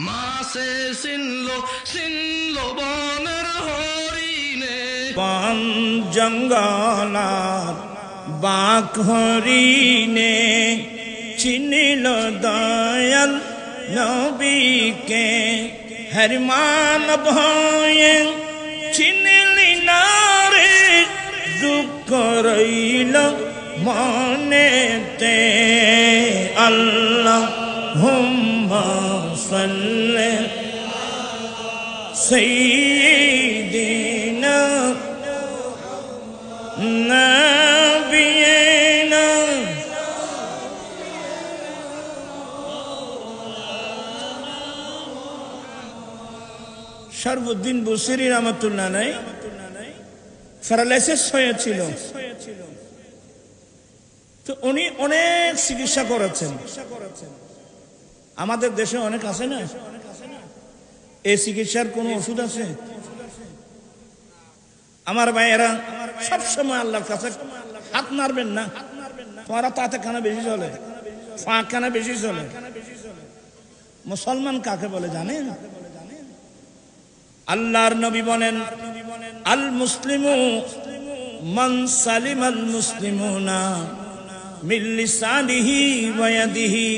মাসে চিনল বনের হরিণে বন জঙ্গলার বাঘ হরিণে চিনিল দয়াল নবীকে হর মানব হয়ে চিনলি না রে দুঃখ রইল মনেতে আল্লাহুম্মা সাল্লি সাইয়্যিদিনা নাবিয়িনা শরফুদ্দিন বুসিরি রহমাতুল্লাহ আলাইহি প্যারালাইসিস হয়েছিল, তো উনি অনেক চিকিৎসা করেছেন। আমাদের দেশে অনেক আছে না, এই চিকিৎসার কোন ওষুধ আছে? আমার ভাইয়েরা সবসময় আল্লাহর কাছে হাত নাড়বেন না। তোমারা তাতে খানা বেশি চলে, ফাঁক খানা বেশি চলে। মুসলমান কাকে বলে জানেন? আল্লাহর নবী বলেন, আল মুসলিমু মান সালিমাল মুসলিমুনা মিন লিসানিহি ওয়া ইয়াদিহি।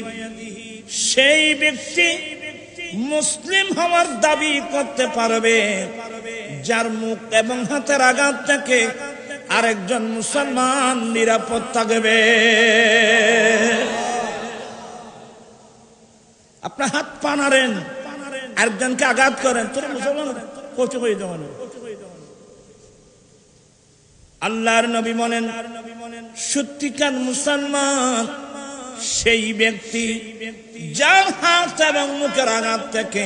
সেই ব্যক্তি মুসলিম হওয়ার দাবি করতে পারবে যার মুখ এবং হাতের আঘাত থেকে আরেকজন মুসলমান নিরাপদ থাকবে। আপনার হাত পা নাড়েন, আরেকজনকে আঘাত করেন, তোর মুসলমান কচু হয়ে যাবেন। আল্লাহর নবী বলেন, সত্যিকার মুসলমান সেই ব্যক্তি যার হাত এবং মুখের আঘাত থেকে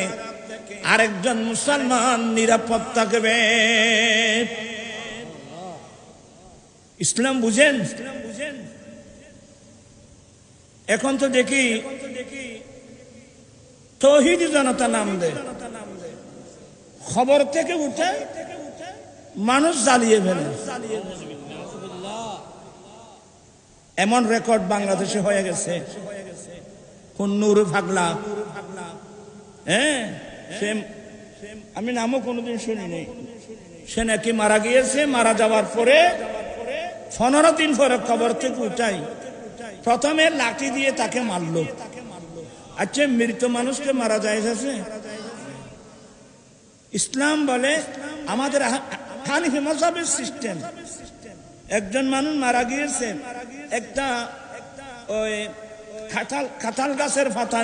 আরেকজন মুসলমান নিরাপদ থাকবে। ইসলাম বুঝেন? এখন তো দেখি তৌহিদি জনতা নাম দেয়, খবর থেকে উঠে মানুষ জ্বালিয়ে ফেলে। এমন রেকর্ড বাংলাদেশে হয়ে গেছে। কোন নূর পাগলা, হ্যাঁ, আমি নামও কোনোদিন শুনিনি, সে নাকি মারা গিয়েছে। মারা যাওয়ার পরে 15 দিন পরে খবর থেকে উঠাই প্রথমে লাঠি দিয়ে তাকে মারলো। আচ্ছা, মৃত মানুষকে মারা যায় আছে? ইসলাম বলে আমাদের হানিফি মাযহাবের সিস্টেম, একজন মানুষ মারা গিয়েছে, একটা ওই কাঁঠাল গাছের পাতা